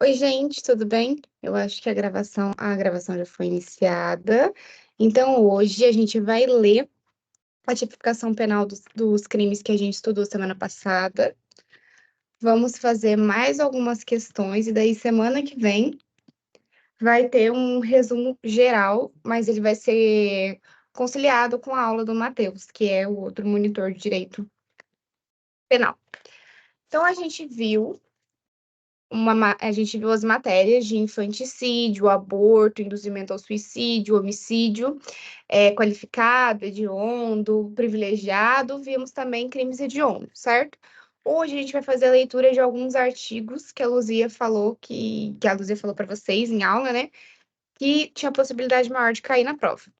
Oi, gente, tudo bem? Eu acho que a gravação já foi iniciada. Então, hoje a gente vai ler a tipificação penal dos crimes que a gente estudou semana passada. Vamos fazer mais algumas questões e daí semana que vem vai ter um resumo geral, mas ele vai ser conciliado com a aula do Matheus, que é o outro monitor de direito penal. Então, a gente viu as matérias de infanticídio, aborto, induzimento ao suicídio, homicídio, qualificado, hediondo, privilegiado. Vimos também crimes hediondos, certo? Hoje a gente vai fazer a leitura de alguns artigos que a Luzia falou que a Luzia falou para vocês em aula, né? Que tinha possibilidade maior de cair na prova.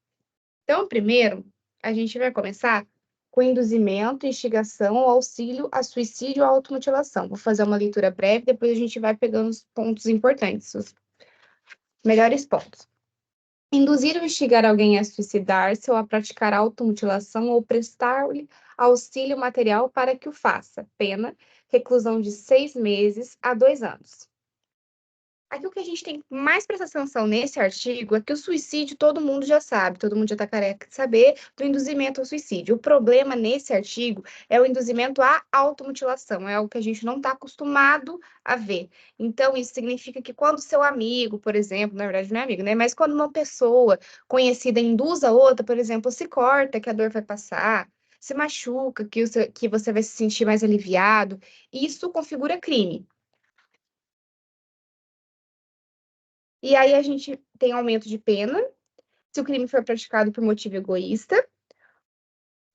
Então, primeiro, a gente vai começar com induzimento, instigação, auxílio a suicídio ou automutilação. Vou fazer uma leitura breve, depois a gente vai pegando os pontos importantes, os melhores pontos. Induzir ou instigar alguém a suicidar-se ou a praticar automutilação ou prestar-lhe auxílio material para que o faça. Pena, reclusão de 6 meses a 2 anos. Aqui o que a gente tem mais prestar atenção nesse artigo é que o suicídio todo mundo já sabe, todo mundo já está careca de saber do induzimento ao suicídio. O problema nesse artigo é o induzimento à automutilação, é algo que a gente não está acostumado a ver. Então, isso significa que quando seu amigo, por exemplo, na verdade não é amigo, né? Mas quando uma pessoa conhecida induz a outra, por exemplo, se corta, que a dor vai passar, se machuca, que você vai se sentir mais aliviado, isso configura crime. E aí a gente tem aumento de pena se o crime for praticado por motivo egoísta,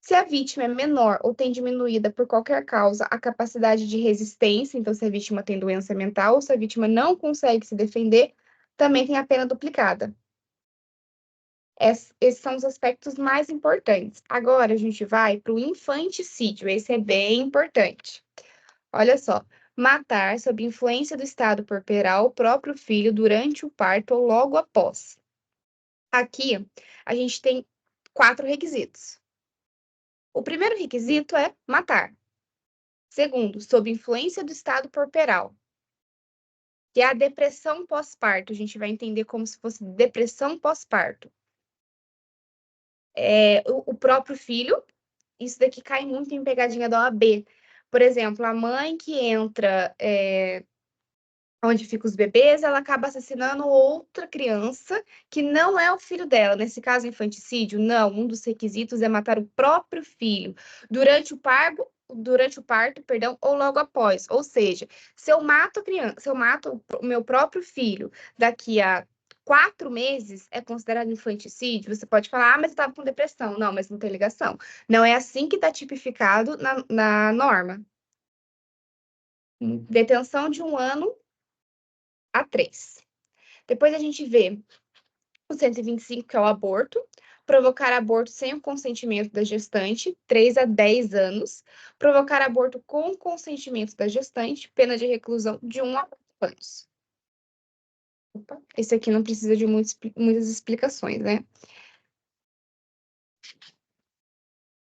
se a vítima é menor ou tem diminuída por qualquer causa a capacidade de resistência, então se a vítima tem doença mental ou se a vítima não consegue se defender, também tem a pena duplicada. Esses são os aspectos mais importantes. Agora a gente vai para o infanticídio, esse é bem importante. Olha só, matar sob influência do estado corporal o próprio filho durante o parto ou logo após. Aqui, a gente tem 4 requisitos. O primeiro requisito é matar. Segundo, sob influência do estado corporal, que é a depressão pós-parto. A gente vai entender como se fosse depressão pós-parto. O próprio filho, isso daqui cai muito em pegadinha da OAB. Por exemplo, a mãe que entra onde ficam os bebês, ela acaba assassinando outra criança que não é o filho dela. Nesse caso, infanticídio, não. Um dos requisitos é matar o próprio filho durante o parto, perdão, ou logo após. Ou seja, se eu mato a criança, se eu mato o meu próprio filho daqui a 4 meses, é considerado infanticídio. Você pode falar, mas eu estava com depressão. Não, mas não tem ligação. Não é assim que está tipificado na norma. Detenção de 1 ano a 3. Depois a gente vê o 125, que é o aborto, provocar aborto sem o consentimento da gestante, 3 a 10 anos, provocar aborto com o consentimento da gestante, pena de reclusão de 1 a 4 anos. Opa, esse aqui não precisa de muitas explicações, né?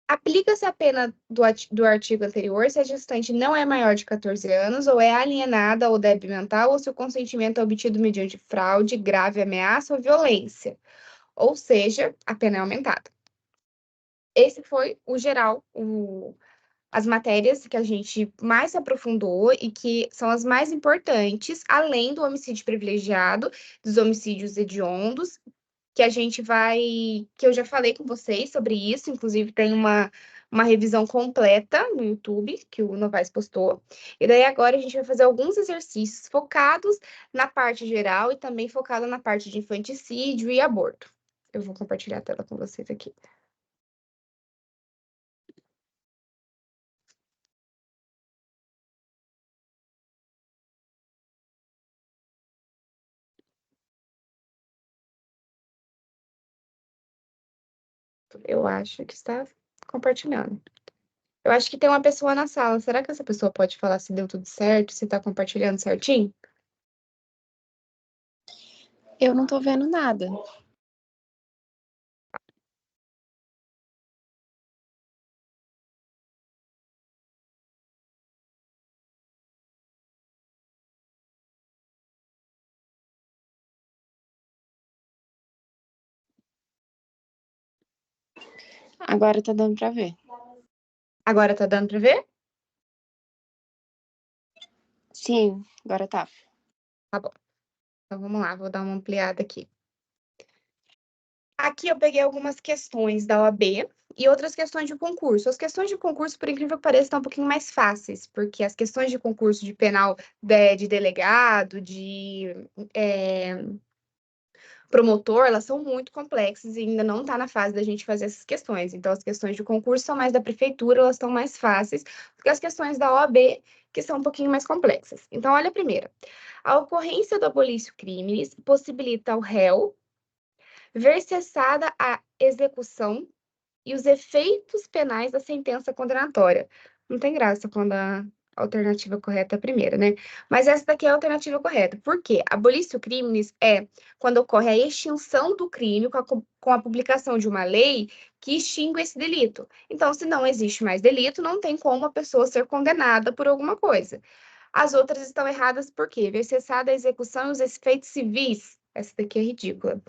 Aplica-se a pena do artigo anterior se a gestante não é maior de 14 anos, ou é alienada ou débil mental, ou se o consentimento é obtido mediante fraude, grave ameaça ou violência. Ou seja, a pena é aumentada. Esse foi o geral, as matérias que a gente mais se aprofundou e que são as mais importantes, além do homicídio privilegiado, dos homicídios hediondos, que eu já falei com vocês sobre isso, inclusive tem uma revisão completa no YouTube, que o Novaes postou. E daí agora a gente vai fazer alguns exercícios focados na parte geral e também focado na parte de infanticídio e aborto. Eu vou compartilhar a tela com vocês aqui. Eu acho que está compartilhando. Eu acho que tem uma pessoa na sala. Será que essa pessoa pode falar se deu tudo certo, se está compartilhando certinho? Eu não tô vendo nada. Agora tá dando pra ver. Agora tá dando pra ver? Sim, agora tá. Tá bom. Então vamos lá, vou dar uma ampliada aqui. Aqui eu peguei algumas questões da OAB e outras questões de concurso. As questões de concurso, por incrível que pareça, estão um pouquinho mais fáceis, porque as questões de concurso de penal de delegado, promotor, elas são muito complexas e ainda não está na fase da gente fazer essas questões. Então, as questões de concurso são mais da prefeitura, elas estão mais fáceis do que as questões da OAB, que são um pouquinho mais complexas. Então, olha a primeira. A ocorrência do abolício crimes possibilita ao réu ver cessada a execução e os efeitos penais da sentença condenatória. Não tem graça quando a alternativa correta é a primeira, né? Mas essa daqui é a alternativa correta. Por quê? Abolício crimes é quando ocorre a extinção do crime com a publicação de uma lei que extingue esse delito. Então, se não existe mais delito, não tem como a pessoa ser condenada por alguma coisa. As outras estão erradas por quê? Ver cessada a execução e os efeitos civis. Essa daqui é ridícula.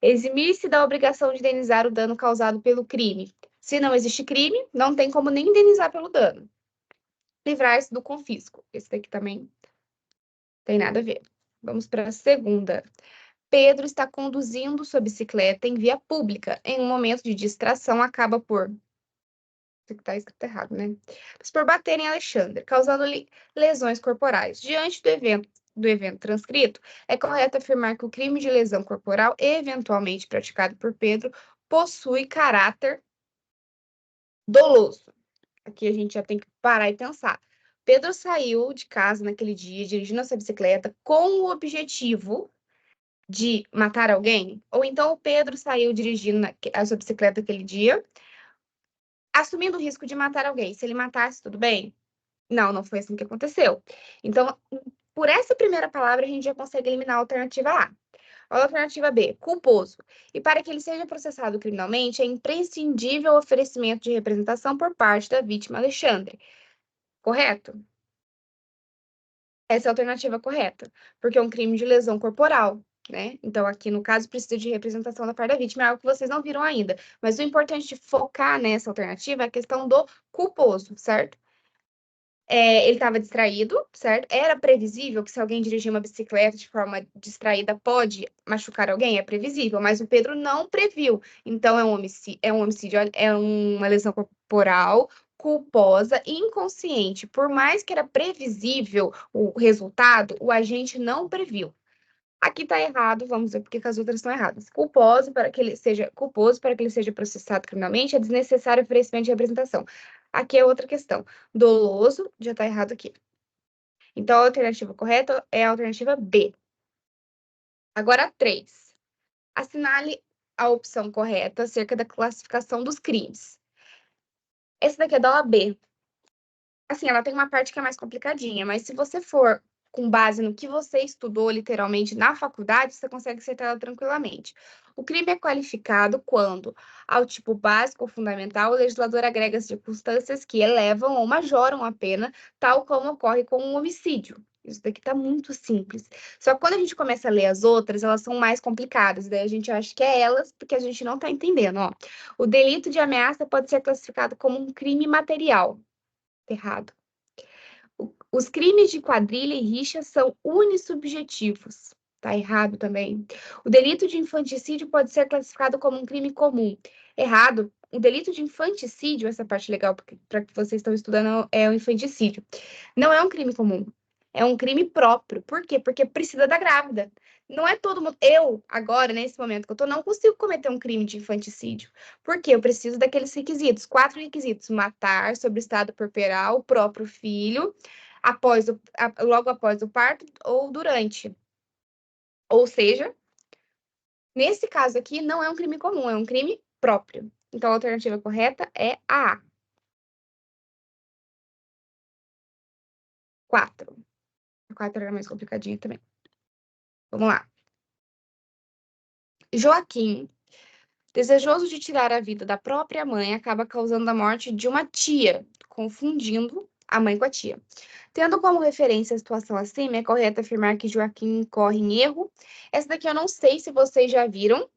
Eximir-se da obrigação de indenizar o dano causado pelo crime. Se não existe crime, não tem como nem indenizar pelo dano. Livrar-se do confisco. Esse daqui também tem nada a ver. Vamos para a segunda. Pedro está conduzindo sua bicicleta em via pública. Em um momento de distração, acaba por. Isso aqui está escrito errado, né? Mas por bater em Alexandre, causando-lhe lesões corporais. Diante do evento transcrito, é correto afirmar que o crime de lesão corporal, eventualmente praticado por Pedro, possui caráter doloso. Aqui a gente já tem que parar e pensar. Pedro saiu de casa naquele dia, dirigindo a sua bicicleta, com o objetivo de matar alguém? Ou então o Pedro saiu dirigindo a sua bicicleta aquele dia, assumindo o risco de matar alguém. Se ele matasse, tudo bem? Não, não foi assim que aconteceu. Então, por essa primeira palavra, a gente já consegue eliminar a alternativa A. A alternativa B, culposo. E para que ele seja processado criminalmente, é imprescindível o oferecimento de representação por parte da vítima Alexandre. Correto? Essa é a alternativa correta, porque é um crime de lesão corporal, né? Então, aqui no caso, precisa de representação da parte da vítima, é algo que vocês não viram ainda. Mas o importante de focar nessa alternativa é a questão do culposo, certo? Ele estava distraído, certo? Era previsível que se alguém dirigir uma bicicleta de forma distraída pode machucar alguém, é previsível, mas o Pedro não previu. Então, é um homicídio, é uma lesão corporal culposa e inconsciente. Por mais que era previsível o resultado, o agente não previu. Aqui está errado, vamos ver porque que as outras estão erradas. Culposo para que ele seja processado criminalmente, é desnecessário oferecimento de representação. Aqui é outra questão. Doloso, já está errado aqui. Então, a alternativa correta é a alternativa B. Agora, 3. Assinale a opção correta acerca da classificação dos crimes. Essa daqui é da OAB. Assim, ela tem uma parte que é mais complicadinha, mas se você for com base no que você estudou literalmente na faculdade, você consegue acertar ela tranquilamente. O crime é qualificado quando, ao tipo básico ou fundamental, o legislador agrega circunstâncias que elevam ou majoram a pena, tal como ocorre com um homicídio. Isso daqui tá muito simples. Só que quando a gente começa a ler as outras, elas são mais complicadas. Daí a gente acha que é elas, porque a gente não tá entendendo, ó. O delito de ameaça pode ser classificado como um crime material. Errado. Os crimes de quadrilha e rixa são unissubjetivos. Tá errado também. O delito de infanticídio pode ser classificado como um crime comum. Errado. O delito de infanticídio, essa parte legal para que vocês estão estudando, é o infanticídio. Não é um crime comum. É um crime próprio. Por quê? Porque precisa da grávida. Não é todo mundo. Eu, agora, nesse momento que eu tô, não consigo cometer um crime de infanticídio. Por quê? Eu preciso daqueles requisitos. 4 requisitos: matar, sob estado corporal, o próprio filho, logo após o parto ou durante. Ou seja, nesse caso aqui, não é um crime comum, é um crime próprio. Então, a alternativa correta é a A. 4. A 4 era mais complicadinha também. Vamos lá. Joaquim, desejoso de tirar a vida da própria mãe, acaba causando a morte de uma tia, confundindo a mãe com a tia. Tendo como referência a situação acima, é correto afirmar que Joaquim incorre em erro. Essa daqui eu não sei se vocês já viram.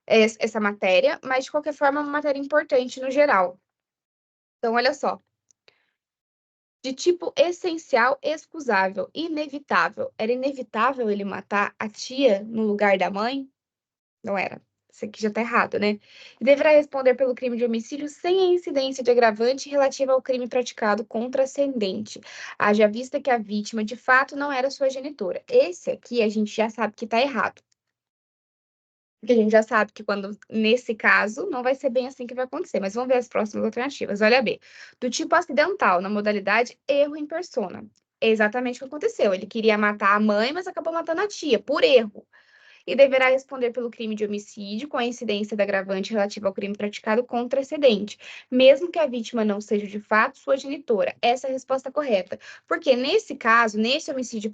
essa matéria, mas de qualquer forma é uma matéria importante no geral. Então, olha só. De tipo essencial, excusável, inevitável. Era inevitável ele matar a tia no lugar da mãe? Não era. Isso aqui já tá errado, né? E deverá responder pelo crime de homicídio sem a incidência de agravante relativa ao crime praticado contra ascendente, haja vista que a vítima, de fato, não era sua genitora. Esse aqui a gente já sabe que tá errado. Porque a gente já sabe que quando, nesse caso, não vai ser bem assim que vai acontecer. Mas vamos ver as próximas alternativas. Olha B. Do tipo acidental, na modalidade erro em persona. É exatamente o que aconteceu. Ele queria matar a mãe, mas acabou matando a tia, por erro. E deverá responder pelo crime de homicídio com a incidência da agravante relativa ao crime praticado contra excedente, mesmo que a vítima não seja de fato sua genitora. Essa é a resposta correta. Porque nesse caso, nesse homicídio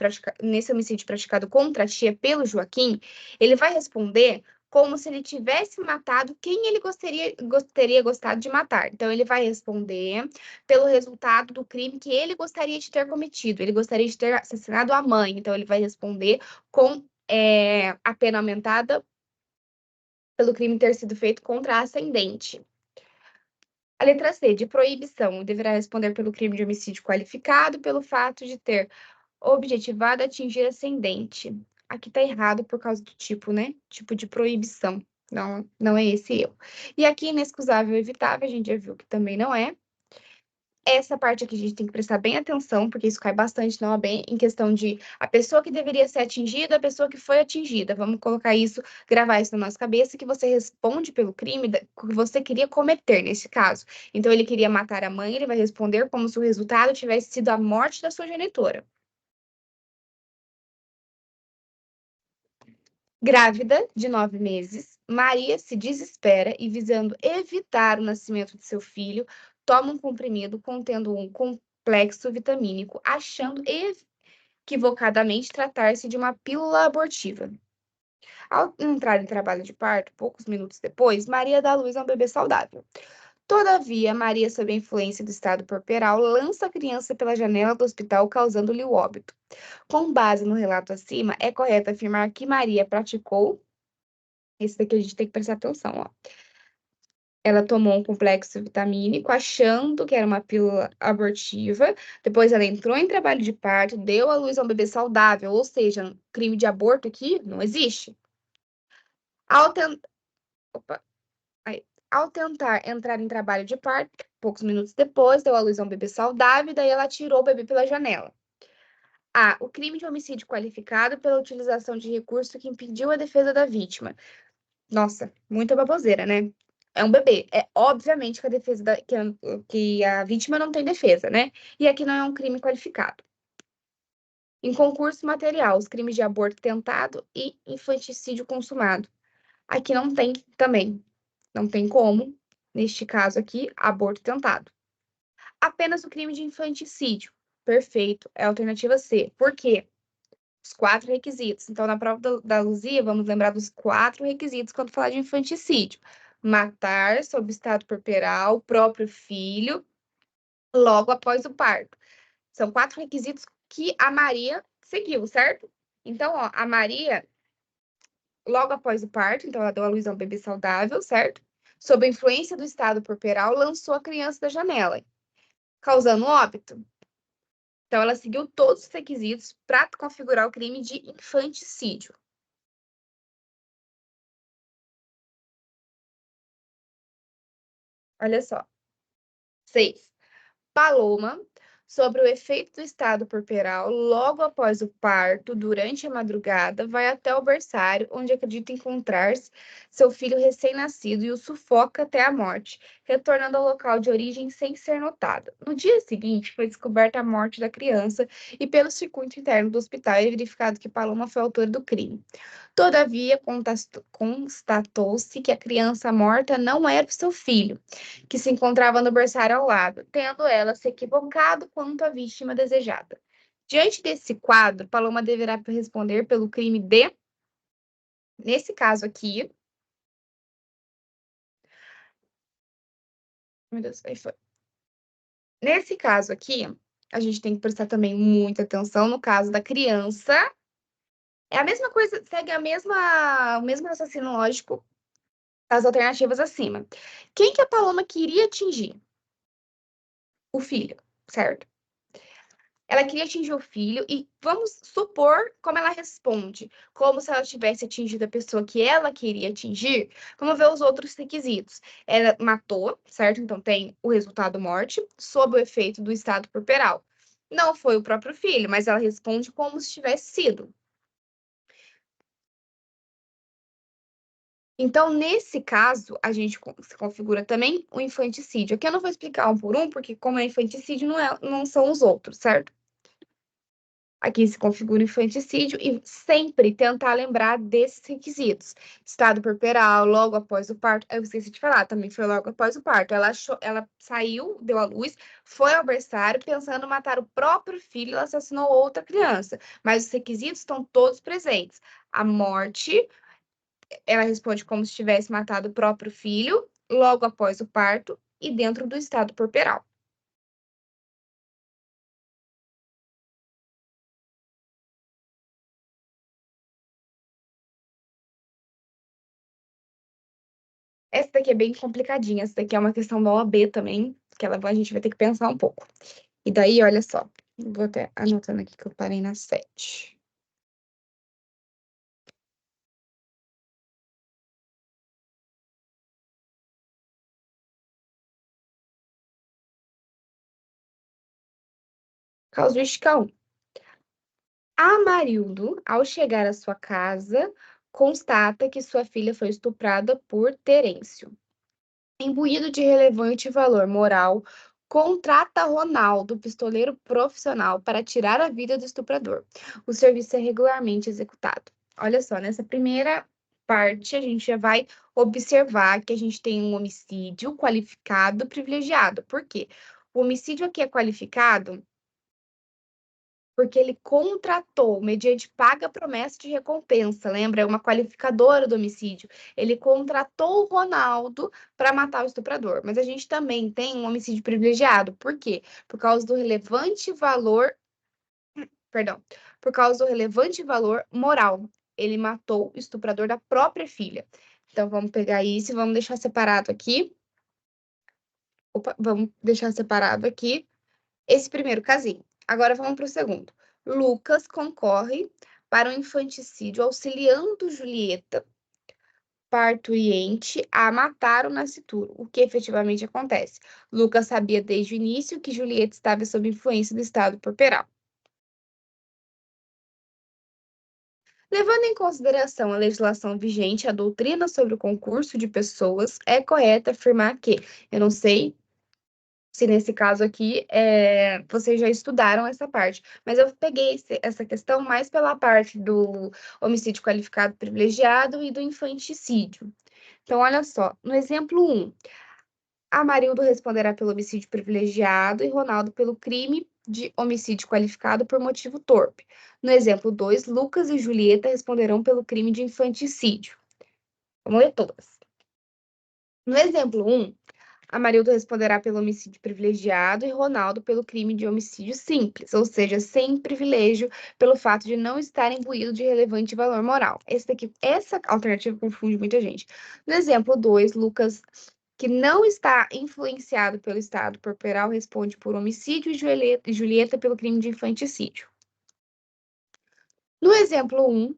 praticado contra a tia pelo Joaquim, ele vai responder como se ele tivesse matado quem ele teria gostado de matar. Então, ele vai responder pelo resultado do crime que ele gostaria de ter cometido. Ele gostaria de ter assassinado a mãe. Então, ele vai responder com a pena aumentada pelo crime ter sido feito contra a ascendente. A letra C, de proibição, deverá responder pelo crime de homicídio qualificado pelo fato de ter objetivado atingir ascendente. Aqui tá errado por causa do tipo, né? Tipo de proibição. Não, não é esse eu. E aqui, inexcusável e evitável, a gente já viu que também não é. Essa parte aqui a gente tem que prestar bem atenção, porque isso cai bastante na OAB, em questão de a pessoa que deveria ser atingida, a pessoa que foi atingida. Vamos colocar isso, gravar isso na nossa cabeça, que você responde pelo crime que você queria cometer, nesse caso. Então, ele queria matar a mãe, ele vai responder como se o resultado tivesse sido a morte da sua genitora. Grávida de 9 meses, Maria se desespera e, visando evitar o nascimento de seu filho, toma um comprimido contendo um complexo vitamínico, achando equivocadamente tratar-se de uma pílula abortiva. Ao entrar em trabalho de parto, poucos minutos depois, Maria dá à luz a um bebê saudável. Todavia, Maria, sob a influência do estado corporal, lança a criança pela janela do hospital, causando-lhe o óbito. Com base no relato acima, é correto afirmar que Maria praticou. Esse daqui a gente tem que prestar atenção, ó. Ela tomou um complexo vitamínico, achando que era uma pílula abortiva. Depois ela entrou em trabalho de parto, deu à luz a um bebê saudável, ou seja, crime de aborto aqui não existe. Ao, ten... Opa, aí. Ao tentar entrar em trabalho de parto, poucos minutos depois, deu à luz a um bebê saudável, e daí ela tirou o bebê pela janela. A. O crime de homicídio qualificado pela utilização de recurso que impediu a defesa da vítima. Nossa, muita baboseira, né? É um bebê. É obviamente que que a vítima não tem defesa, né? E aqui não é um crime qualificado. Em concurso material, os crimes de aborto tentado e infanticídio consumado. Aqui não tem também. Não tem como, neste caso aqui, aborto tentado. Apenas o crime de infanticídio. Perfeito. É a alternativa C. Por quê? Os 4 requisitos. Então, na prova da Luzia, vamos lembrar dos 4 requisitos quando falar de infanticídio: matar sob estado corporal o próprio filho logo após o parto. São 4 requisitos que a Maria seguiu, certo? Então, ó, a Maria, logo após o parto, então ela deu à luz a um bebê saudável, certo? Sob a influência do estado corporal, lançou a criança da janela, causando óbito. Então, ela seguiu todos os requisitos para configurar o crime de infanticídio. Olha só. 6. Paloma, sobre o efeito do estado corporal logo após o parto, durante a madrugada, vai até o berçário, onde acredita encontrar-se seu filho recém-nascido e o sufoca até a morte, retornando ao local de origem sem ser notada. No dia seguinte, foi descoberta a morte da criança e, pelo circuito interno do hospital, é verificado que Paloma foi a autora do crime. Todavia, constatou-se que a criança morta não era o seu filho, que se encontrava no berçário ao lado, tendo ela se equivocado quanto à vítima desejada. Diante desse quadro, Paloma deverá responder pelo crime de, nesse caso aqui, meu Deus, aí foi. Nesse caso aqui, a gente tem que prestar também muita atenção no caso da criança. É a mesma coisa, segue o mesmo raciocínio lógico as alternativas acima. Quem que a Paloma queria atingir? O filho, certo? Ela queria atingir o filho e vamos supor como ela responde, como se ela tivesse atingido a pessoa que ela queria atingir. Vamos ver os outros requisitos. Ela matou, certo? Então tem o resultado morte, sob o efeito do estado corporal. Não foi o próprio filho, mas ela responde como se tivesse sido. Então, nesse caso, a gente se configura também o infanticídio. Aqui eu não vou explicar um por um, porque como é infanticídio, não são os outros, certo? Aqui se configura o infanticídio e sempre tentar lembrar desses requisitos. Estado puerperal, logo após o parto. Eu esqueci de falar, também foi logo após o parto. Ela saiu, deu à luz, foi ao berçário pensando em matar o próprio filho, ela assassinou outra criança. Mas os requisitos estão todos presentes. A morte, ela responde como se tivesse matado o próprio filho, logo após o parto e dentro do estado puerperal. Essa daqui é bem complicadinha. Essa daqui é uma questão da OAB também, que a gente vai ter que pensar um pouco. E daí, olha só. Vou até anotando aqui que eu parei na 7. Casuística 1. Amarildo, ao chegar à sua casa, constata que sua filha foi estuprada por Terêncio. Imbuído de relevante valor moral, contrata Ronaldo, pistoleiro profissional, para tirar a vida do estuprador. O serviço é regularmente executado. Olha só, nessa primeira parte, a gente já vai observar que a gente tem um homicídio qualificado privilegiado. Por quê? O homicídio aqui é qualificado porque ele contratou, mediante paga promessa de recompensa, lembra? É uma qualificadora do homicídio. Ele contratou o Ronaldo para matar o estuprador. Mas a gente também tem um homicídio privilegiado. Por quê? Por causa do relevante valor, perdão, por causa do relevante valor moral. Ele matou o estuprador da própria filha. Então vamos pegar isso e vamos deixar separado aqui. Opa, vamos deixar separado aqui esse primeiro casinho. Agora vamos para o segundo. Lucas concorre para o infanticídio, auxiliando Julieta, parturiente, a matar o nascituro, o que efetivamente acontece. Lucas sabia desde o início que Julieta estava sob influência do estado puerperal. Levando em consideração a legislação vigente, a doutrina sobre o concurso de pessoas, é correto afirmar que, eu não sei se nesse caso aqui vocês já estudaram essa parte. Mas eu peguei essa questão mais pela parte do homicídio qualificado privilegiado e do infanticídio. Então, olha só, no exemplo 1, Amarildo responderá pelo homicídio privilegiado e Ronaldo pelo crime de homicídio qualificado por motivo torpe. No exemplo 2, Lucas e Julieta responderão pelo crime de infanticídio. Vamos ler todas. No exemplo 1, Amarildo responderá pelo homicídio privilegiado e Ronaldo pelo crime de homicídio simples, ou seja, sem privilégio, pelo fato de não estar imbuído de relevante valor moral. Essa alternativa confunde muita gente. No exemplo 2, Lucas, que não está influenciado pelo estado corporal, responde por homicídio e Julieta pelo crime de infanticídio. No exemplo 1,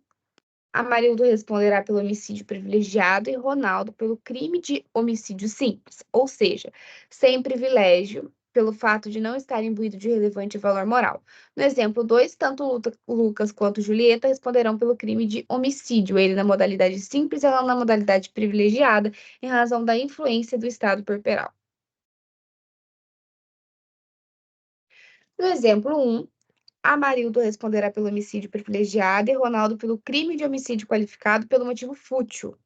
Amarildo responderá pelo homicídio privilegiado e Ronaldo pelo crime de homicídio simples, ou seja, sem privilégio, pelo fato de não estar imbuído de relevante valor moral. No exemplo 2, tanto Lucas quanto Julieta responderão pelo crime de homicídio, ele na modalidade simples e ela na modalidade privilegiada, em razão da influência do estado corporal. No exemplo 1, Amarildo responderá pelo homicídio privilegiado e Ronaldo pelo crime de homicídio qualificado pelo motivo fútil.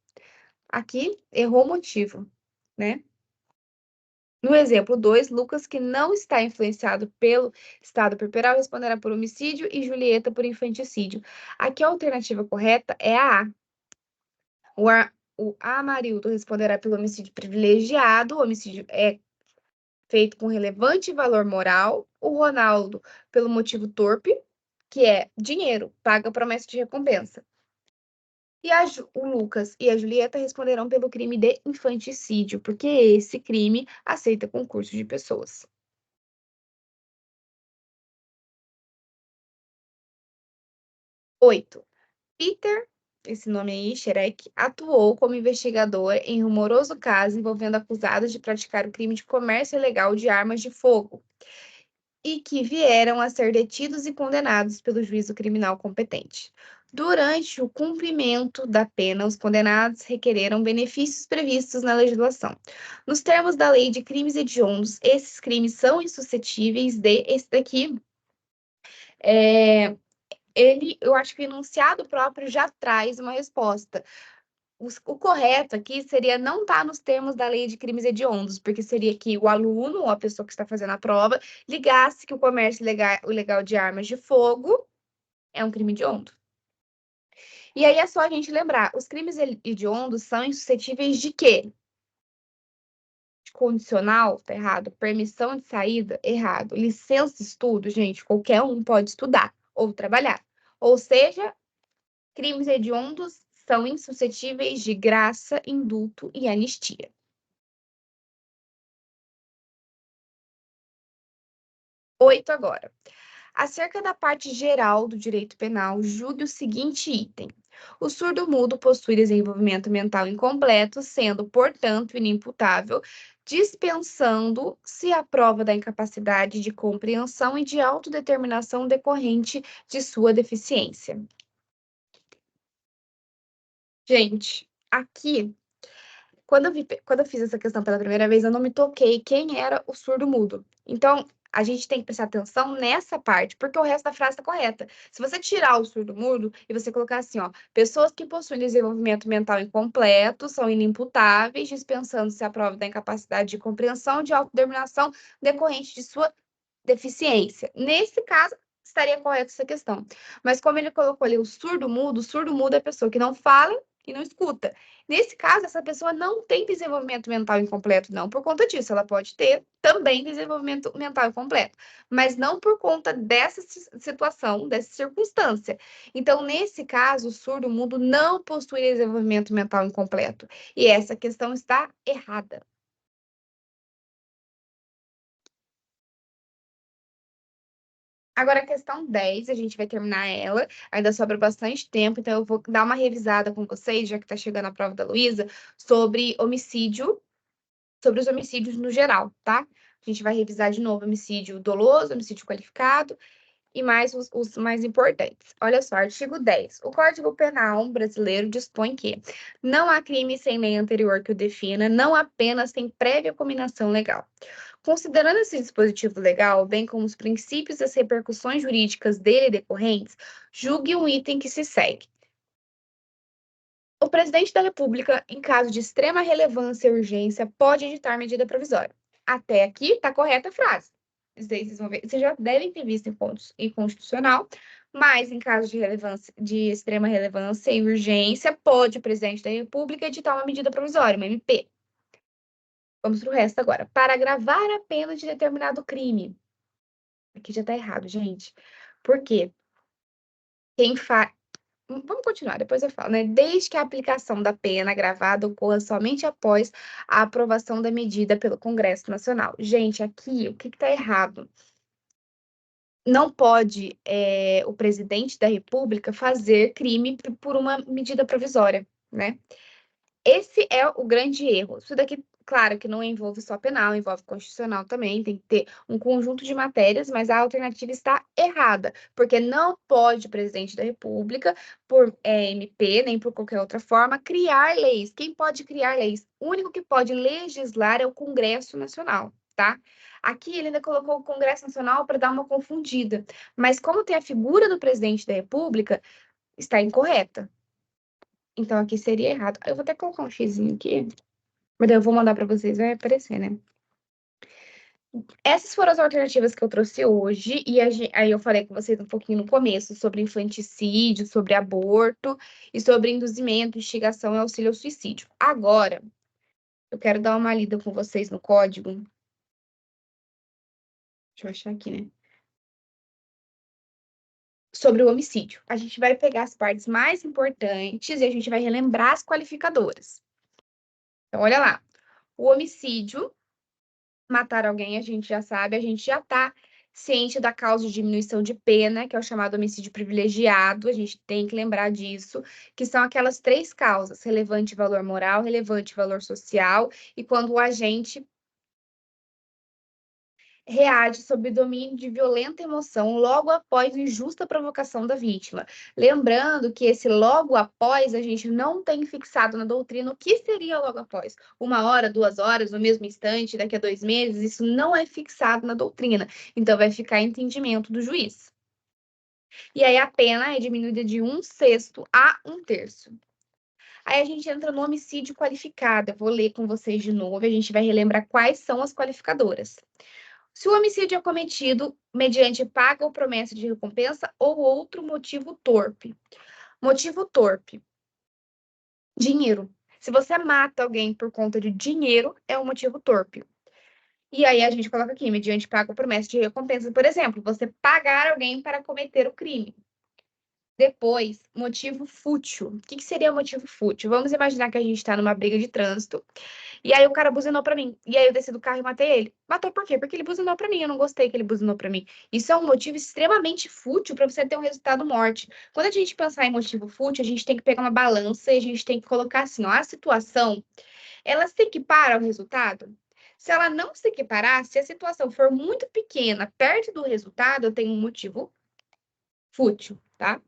Aqui errou o motivo, né? No exemplo 2, Lucas, que não está influenciado pelo estado corporal, responderá por homicídio e Julieta por infanticídio. Aqui a alternativa correta é a A. O Amarildo responderá pelo homicídio privilegiado, o homicídio é feito com relevante valor moral. O Ronaldo, pelo motivo torpe, que é dinheiro, paga promessa de recompensa. E o Lucas e a Julieta responderão pelo crime de infanticídio, porque esse crime aceita concurso de pessoas. 8. Peter, esse nome aí, Shrek, atuou como investigador em rumoroso caso envolvendo acusados de praticar o crime de comércio ilegal de armas de fogo e que vieram a ser detidos e condenados pelo juízo criminal competente. Durante o cumprimento da pena, os condenados requereram benefícios previstos na legislação. Nos termos da Lei de Crimes Hediondos, esses crimes são insuscetíveis de. Esse daqui, eu acho que o enunciado próprio já traz uma resposta. O correto aqui seria não estar nos termos da Lei de Crimes Hediondos, porque seria que o aluno, ou a pessoa que está fazendo a prova, ligasse que o comércio ilegal de armas de fogo é um crime hediondo. E aí é só a gente lembrar, os crimes hediondos são insuscetíveis de quê? De condicional, tá errado. Permissão de saída, errado. Licença de estudo, gente, qualquer um pode estudar ou trabalhar. Ou seja, crimes hediondos são insuscetíveis de graça, indulto e anistia. 8 agora. Acerca da parte geral do direito penal, julgue o seguinte item. O surdo-mudo possui desenvolvimento mental incompleto, sendo, portanto, inimputável, dispensando-se a prova da incapacidade de compreensão e de autodeterminação decorrente de sua deficiência. Gente, aqui, quando eu fiz essa questão pela primeira vez, eu não me toquei quem era o surdo-mudo. Então, a gente tem que prestar atenção nessa parte, porque o resto da frase está correta. Se você tirar o surdo-mudo e você colocar assim, ó, pessoas que possuem desenvolvimento mental incompleto são inimputáveis, dispensando-se a prova da incapacidade de compreensão de autodeterminação decorrente de sua deficiência. Nesse caso, estaria correta essa questão. Mas como ele colocou ali o surdo-mudo é a pessoa que não fala e não escuta. Nesse caso, essa pessoa não tem desenvolvimento mental incompleto, não por conta disso. Ela pode ter também desenvolvimento mental incompleto, mas não por conta dessa situação, dessa circunstância. Então, nesse caso, o surdo-mudo não possui desenvolvimento mental incompleto. E essa questão está errada. Agora, a questão 10, a gente vai terminar ela, ainda sobra bastante tempo, então eu vou dar uma revisada com vocês, já que está chegando a prova da Luísa, sobre homicídio, sobre os homicídios no geral, tá? A gente vai revisar de novo homicídio doloso, homicídio qualificado e mais os mais importantes. Olha só, artigo 10. O Código Penal brasileiro dispõe que não há crime sem lei anterior que o defina, não apenas sem prévia cominação legal. Considerando esse dispositivo legal, bem como os princípios e as repercussões jurídicas dele decorrentes, julgue um item que se segue. O presidente da República, em caso de extrema relevância e urgência, pode editar medida provisória. Até aqui está correta a frase. Vocês já devem ter visto em pontos inconstitucional, mas em caso de relevância, de extrema relevância e urgência, pode o presidente da República editar uma medida provisória, uma MP. Vamos para o resto agora. Para agravar a pena de determinado crime. Aqui já está errado, gente. Por quê? Quem faz. Vamos continuar, depois eu falo, né? Desde que a aplicação da pena agravada ocorra somente após a aprovação da medida pelo Congresso Nacional. Gente, aqui, o que está errado? Não pode o presidente da República fazer crime por uma medida provisória, né? Esse é o grande erro. Isso daqui, claro, que não envolve só penal, envolve constitucional também, tem que ter um conjunto de matérias, mas a alternativa está errada, porque não pode o presidente da República, por MP, nem por qualquer outra forma, criar leis. Quem pode criar leis? O único que pode legislar é o Congresso Nacional, tá? Aqui ele ainda colocou o Congresso Nacional para dar uma confundida, mas como tem a figura do presidente da República, está incorreta. Então, aqui seria errado. Eu vou até colocar um xizinho aqui, mas daí eu vou mandar para vocês, vai aparecer, né? Essas foram as alternativas que eu trouxe hoje, e aí eu falei com vocês um pouquinho no começo sobre infanticídio, sobre aborto e sobre induzimento, instigação e auxílio ao suicídio. Agora, eu quero dar uma lida com vocês no código. Deixa eu achar aqui, né? sobre o homicídio. A gente vai pegar as partes mais importantes e a gente vai relembrar as qualificadoras. Então, olha lá. O homicídio, matar alguém, a gente já sabe, a gente já está ciente da causa de diminuição de pena, que é o chamado homicídio privilegiado, a gente tem que lembrar disso, que são aquelas 3 causas: relevante valor moral, relevante valor social, e quando o agente reage sob domínio de violenta emoção logo após injusta provocação da vítima. Lembrando que esse logo após a gente não tem fixado na doutrina o que seria logo após. 1 hora, 2 horas, no mesmo instante, daqui a 2 meses, isso não é fixado na doutrina. Então, vai ficar a entendimento do juiz. E aí a pena é diminuída de 1/6 a 1/3. Aí a gente entra no homicídio qualificado. Eu vou ler com vocês de novo, a gente vai relembrar quais são as qualificadoras. Se o homicídio é cometido mediante paga ou promessa de recompensa ou outro motivo torpe. Motivo torpe: dinheiro. Se você mata alguém por conta de dinheiro, é um motivo torpe. E aí a gente coloca aqui, mediante paga ou promessa de recompensa. Por exemplo, você pagar alguém para cometer o crime. Depois, motivo fútil. O que seria motivo fútil? Vamos imaginar que a gente está numa briga de trânsito. E aí o cara buzinou pra mim. E aí eu desci do carro e matei ele. Matou por quê? Porque ele buzinou pra mim. Eu não gostei que ele buzinou pra mim. Isso é um motivo extremamente fútil para você ter um resultado morte. Quando a gente pensar em motivo fútil, a gente tem que pegar uma balança e a gente tem que colocar assim, ó, a situação, ela se equipara ao resultado? Se ela não se equiparar, se a situação for muito pequena, perto do resultado, eu tenho um motivo fútil, tá?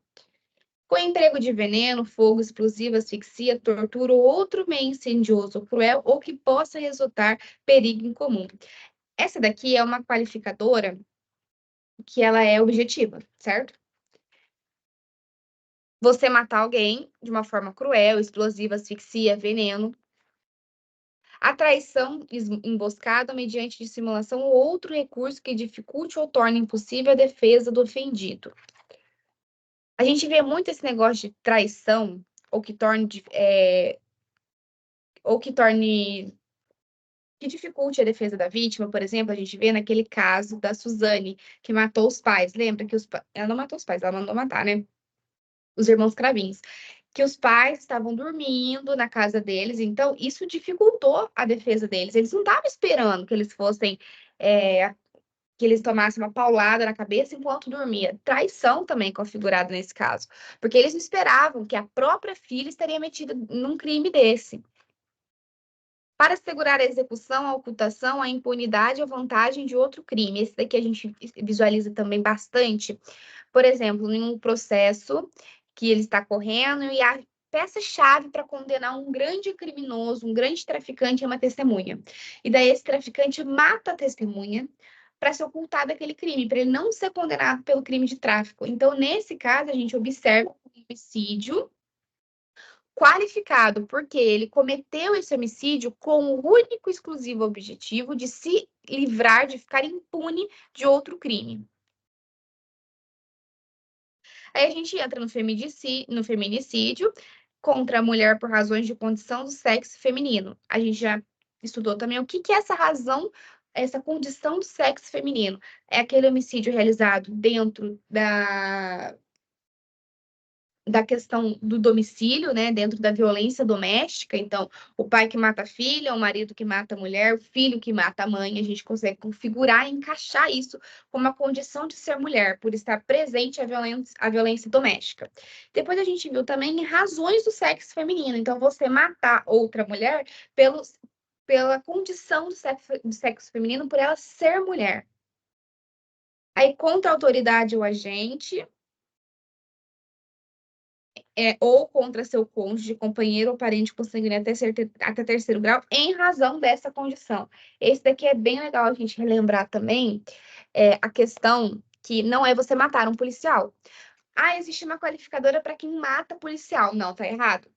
Com emprego de veneno, fogo, explosivo, asfixia, tortura ou outro meio incendioso ou cruel ou que possa resultar perigo incomum. Essa daqui é uma qualificadora que ela é objetiva, certo? Você matar alguém de uma forma cruel, explosiva, asfixia, veneno. A traição emboscada mediante dissimulação ou outro recurso que dificulte ou torne impossível a defesa do ofendido. A gente vê muito esse negócio de traição ou que dificulte a defesa da vítima. Por exemplo, a gente vê naquele caso da Suzane, que matou os pais. Lembra que ela não matou os pais, ela mandou matar, né? Os irmãos Cravinhos. Que os pais estavam dormindo na casa deles, então isso dificultou a defesa deles. Eles não estavam esperando que eles fossem, que eles tomassem uma paulada na cabeça enquanto dormia. Traição também configurada nesse caso, porque eles não esperavam que a própria filha estaria metida num crime desse. Para assegurar a execução, a ocultação, a impunidade ou vantagem de outro crime. Esse daqui a gente visualiza também bastante. Por exemplo, em um processo que ele está correndo e a peça-chave para condenar um grande criminoso, um grande traficante é uma testemunha. E daí esse traficante mata a testemunha para se ocultar daquele crime, para ele não ser condenado pelo crime de tráfico. Então, nesse caso, a gente observa o homicídio qualificado, porque ele cometeu esse homicídio com o único e exclusivo objetivo de se livrar, de ficar impune de outro crime. Aí a gente entra no feminicídio contra a mulher por razões de condição do sexo feminino. A gente já estudou também o que é essa razão, essa condição do sexo feminino. É aquele homicídio realizado dentro da questão do domicílio, né, dentro da violência doméstica. Então, o pai que mata a filha, o marido que mata a mulher, o filho que mata a mãe, a gente consegue configurar e encaixar isso como uma condição de ser mulher, por estar presente a violência doméstica. Depois a gente viu também razões do sexo feminino. Então, você matar outra mulher pela condição do sexo feminino, por ela ser mulher. Aí, contra a autoridade ou agente, ou contra seu cônjuge, companheiro ou parente consanguíneo até terceiro grau, em razão dessa condição. Esse daqui é bem legal a gente relembrar também, a questão que não é você matar um policial. Ah, existe uma qualificadora para quem mata policial. Não, tá errado.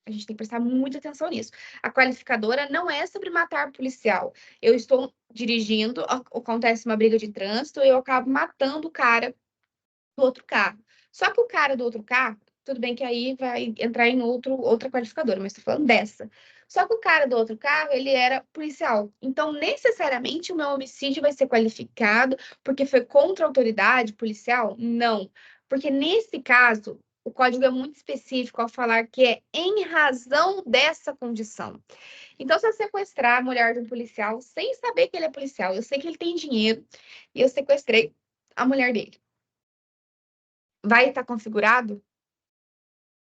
A gente tem que prestar muita atenção nisso. A qualificadora não é sobre matar policial. Eu estou dirigindo, acontece uma briga de trânsito e eu acabo matando o cara do outro carro. Só que o cara do outro carro, tudo bem que aí vai entrar em outra qualificadora, mas estou falando dessa. Só que o cara do outro carro, ele era policial. Então, necessariamente, o meu homicídio vai ser qualificado porque foi contra a autoridade policial? Não. Porque nesse caso, o código é muito específico ao falar que é em razão dessa condição. Então, se eu sequestrar a mulher de um policial sem saber que ele é policial, eu sei que ele tem dinheiro e eu sequestrei a mulher dele. Vai estar configurado?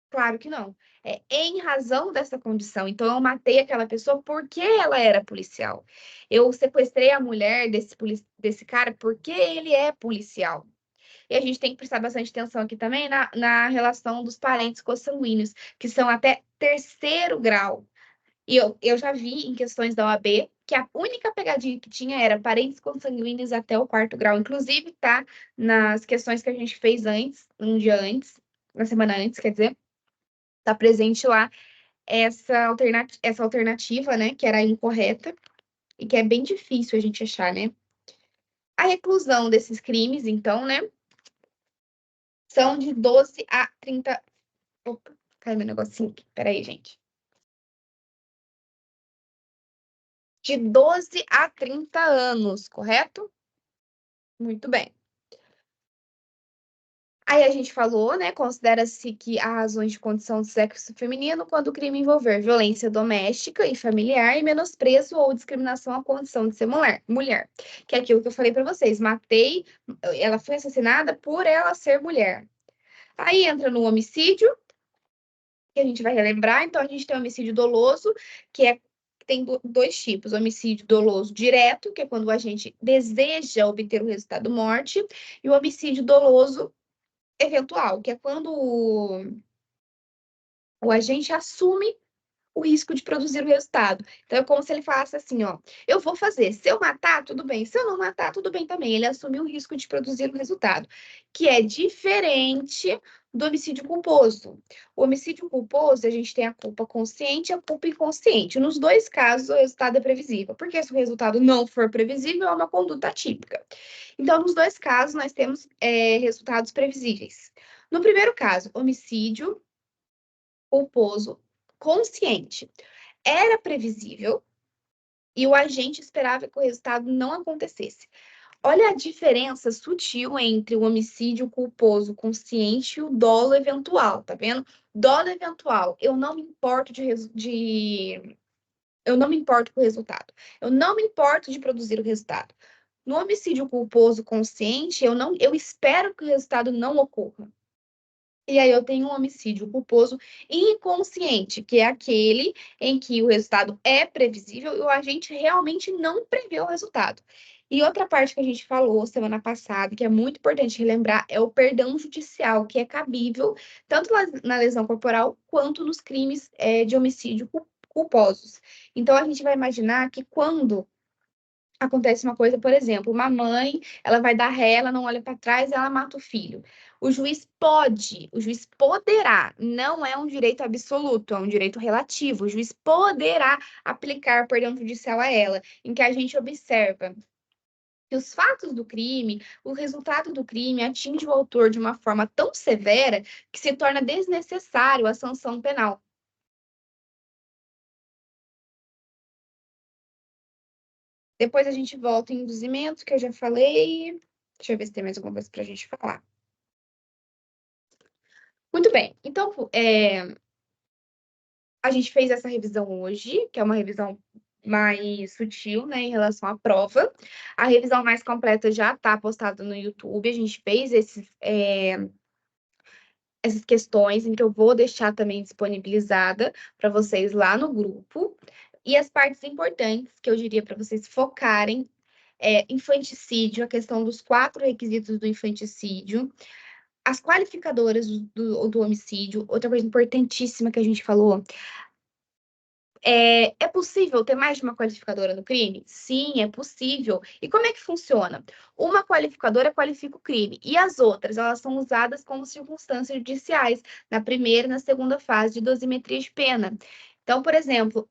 Claro que não. É em razão dessa condição. Então, eu matei aquela pessoa porque ela era policial. Eu sequestrei a mulher desse cara porque ele é policial. E a gente tem que prestar bastante atenção aqui também na relação dos parentes consanguíneos, que são até terceiro grau. E eu já vi em questões da OAB que a única pegadinha que tinha era parentes consanguíneos até o quarto grau. Inclusive, tá nas questões que a gente fez antes, um dia antes, na semana antes, quer dizer, tá presente lá essa alternativa, né, que era incorreta e que é bem difícil a gente achar, né? A reclusão desses crimes, então, né, são de 12 a 30. Opa, caiu meu negocinho aqui. Peraí, gente. De 12 a 30 anos, correto? Muito bem. Aí a gente falou, né? Considera-se que há razões de condição de sexo feminino quando o crime envolver violência doméstica e familiar e menosprezo ou discriminação à condição de ser mulher. Que é aquilo que eu falei para vocês. Matei, ela foi assassinada por ela ser mulher. Aí entra no homicídio, que a gente vai relembrar. Então, a gente tem o homicídio doloso, que tem dois tipos: homicídio doloso direto, que é quando a gente deseja obter o resultado morte, e o homicídio doloso eventual, que é quando o agente assume o risco de produzir o resultado. Então, é como se ele falasse assim, ó, eu vou fazer, se eu matar, tudo bem, se eu não matar, tudo bem também. Ele assumiu o risco de produzir o resultado, que é diferente do homicídio culposo. O homicídio culposo, a gente tem a culpa consciente e a culpa inconsciente. Nos dois casos, o resultado é previsível, porque se o resultado não for previsível, é uma conduta atípica. Então, nos dois casos, nós temos resultados previsíveis. No primeiro caso, homicídio culposo consciente. Era previsível e o agente esperava que o resultado não acontecesse. Olha a diferença sutil entre o homicídio culposo consciente e o dolo eventual, tá vendo? Dolo eventual, eu não me importo eu não me importo com o resultado. Eu não me importo de produzir o resultado. No homicídio culposo consciente, eu espero que o resultado não ocorra. E aí eu tenho um homicídio culposo inconsciente, que é aquele em que o resultado é previsível e o agente realmente não prevê o resultado. E outra parte que a gente falou semana passada, que é muito importante relembrar, é o perdão judicial, que é cabível tanto na lesão corporal quanto nos crimes de homicídio culposos. Então, a gente vai imaginar que quando acontece uma coisa, por exemplo, uma mãe, ela vai dar ré, ela não olha para trás, ela mata o filho. O juiz poderá, não é um direito absoluto, é um direito relativo. O juiz poderá aplicar perdão judicial a ela, em que a gente observa que os fatos do crime, o resultado do crime atinge o autor de uma forma tão severa que se torna desnecessário a sanção penal. Depois a gente volta em induzimento, que eu já falei. Deixa eu ver se tem mais alguma coisa para a gente falar. Muito bem. Então, a gente fez essa revisão hoje, que é uma revisão mais sutil, né, em relação à prova. A revisão mais completa já está postada no YouTube. A gente fez essas questões, então eu vou deixar também disponibilizada para vocês lá no grupo. E as partes importantes que eu diria para vocês focarem infanticídio, a questão dos 4 requisitos do infanticídio, as qualificadoras do homicídio, outra coisa importantíssima que a gente falou. É possível ter mais de uma qualificadora no crime? Sim, é possível. E como é que funciona? Uma qualificadora qualifica o crime e as outras, elas são usadas como circunstâncias judiciais, na primeira e na segunda fase de dosimetria de pena. Então, por exemplo,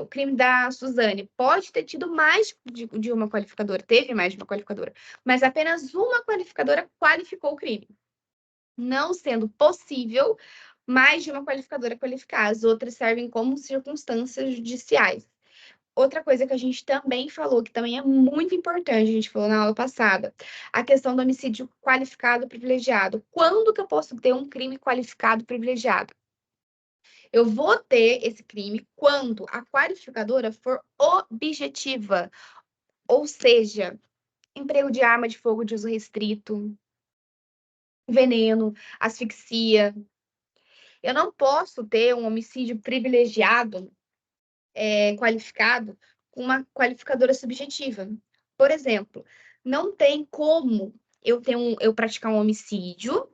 o crime da Suzane pode ter tido mais de uma qualificadora, teve mais de uma qualificadora, mas apenas uma qualificadora qualificou o crime. Não sendo possível mais de uma qualificadora qualificar, as outras servem como circunstâncias judiciais. outra coisa que a gente também falou, que também é muito importante, a gente falou na aula passada, a questão do homicídio qualificado privilegiado. Quando que eu posso ter um crime qualificado privilegiado? Eu vou ter esse crime quando a qualificadora for objetiva, ou seja, emprego de arma de fogo de uso restrito, veneno, asfixia. Eu não posso ter um homicídio privilegiado, qualificado, com uma qualificadora subjetiva. Por exemplo, não tem como eu praticar um homicídio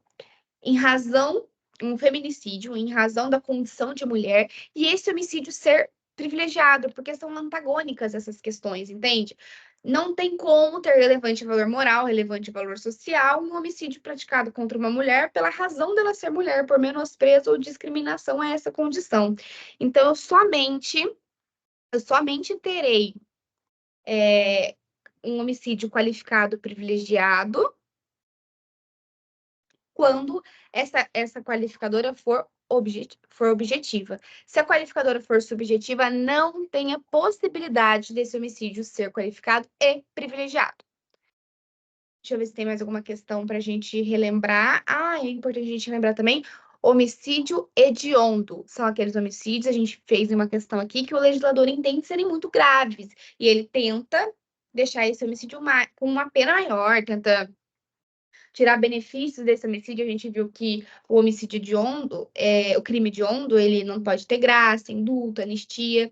em razão, um feminicídio, em razão da condição de mulher, e esse homicídio ser privilegiado, porque são antagônicas essas questões, entende? Não tem como ter relevante valor moral, relevante valor social, um homicídio praticado contra uma mulher pela razão dela ser mulher, por menosprezo ou discriminação a essa condição. Então, eu somente terei um homicídio qualificado privilegiado quando essa qualificadora for objetiva. Se a qualificadora for subjetiva, não tem a possibilidade desse homicídio ser qualificado e privilegiado. Deixa eu ver se tem mais alguma questão para a gente relembrar. É importante a gente lembrar também homicídio hediondo. São aqueles homicídios, a gente fez uma questão aqui, que o legislador entende serem muito graves. E ele tenta deixar esse homicídio com uma pena maior, tenta tirar benefícios desse homicídio. A gente viu que o homicídio hediondo, o crime hediondo, ele não pode ter graça, indulto, anistia.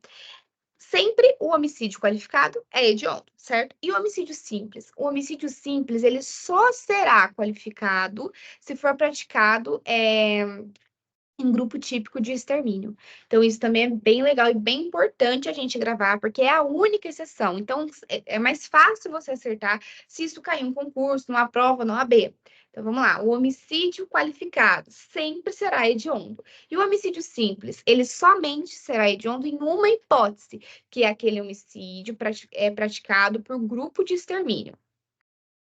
Sempre o homicídio qualificado é hediondo, certo? E o homicídio simples? O homicídio simples, ele só será qualificado se for praticado em grupo típico de extermínio. Então, isso também é bem legal e bem importante a gente gravar, porque é a única exceção. Então, é mais fácil você acertar se isso cair em um concurso, numa prova, numa AB. Então, vamos lá. O homicídio qualificado sempre será hediondo. E o homicídio simples, ele somente será hediondo em uma hipótese, que é aquele homicídio praticado por grupo de extermínio.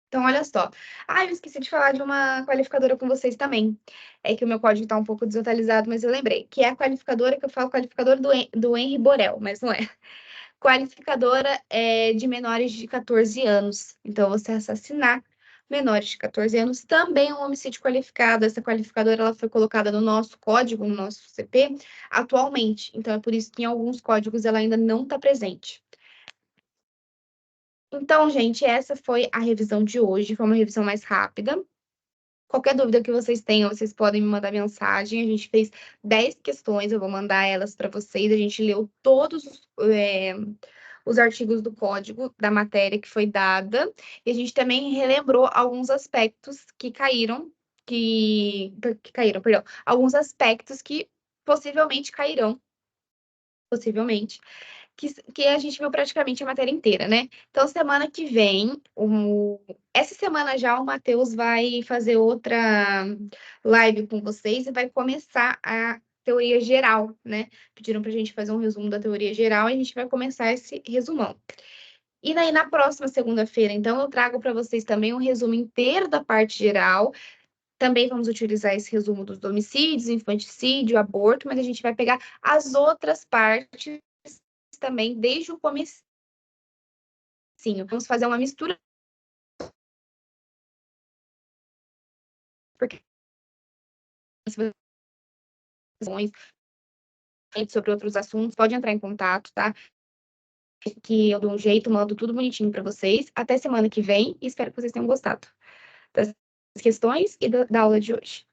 Então, olha só. Eu esqueci de falar de uma qualificadora com vocês também. É que o meu código está um pouco desatualizado, mas eu lembrei. Que é a qualificadora que eu falo, qualificadora do Henri Borel, mas não é. Qualificadora de menores de 14 anos. Então, você assassinar menores de 14 anos também é um homicídio qualificado. Essa qualificadora ela foi colocada no nosso código, no nosso CP, atualmente. Então, é por isso que em alguns códigos ela ainda não está presente. Então, gente, essa foi a revisão de hoje. Foi uma revisão mais rápida. Qualquer dúvida que vocês tenham, vocês podem me mandar mensagem. A gente fez 10 questões, eu vou mandar elas para vocês. A gente leu todos os artigos do código da matéria que foi dada. E a gente também relembrou alguns aspectos que caíram, perdão, alguns aspectos que possivelmente cairão, possivelmente, que a gente viu praticamente a matéria inteira, né? Então, semana que vem, essa semana já o Matheus vai fazer outra live com vocês e vai começar a teoria geral, né? Pediram para a gente fazer um resumo da teoria geral e a gente vai começar esse resumão. E daí, na próxima segunda-feira, então, eu trago para vocês também um resumo inteiro da parte geral. Também vamos utilizar esse resumo dos homicídios, infanticídio, aborto, mas a gente vai pegar as outras partes também desde o comecinho. Vamos fazer uma mistura, porque sobre outros assuntos, pode entrar em contato, tá? Que eu dou um jeito, mando tudo bonitinho para vocês. Até semana que vem e espero que vocês tenham gostado das questões e da aula de hoje.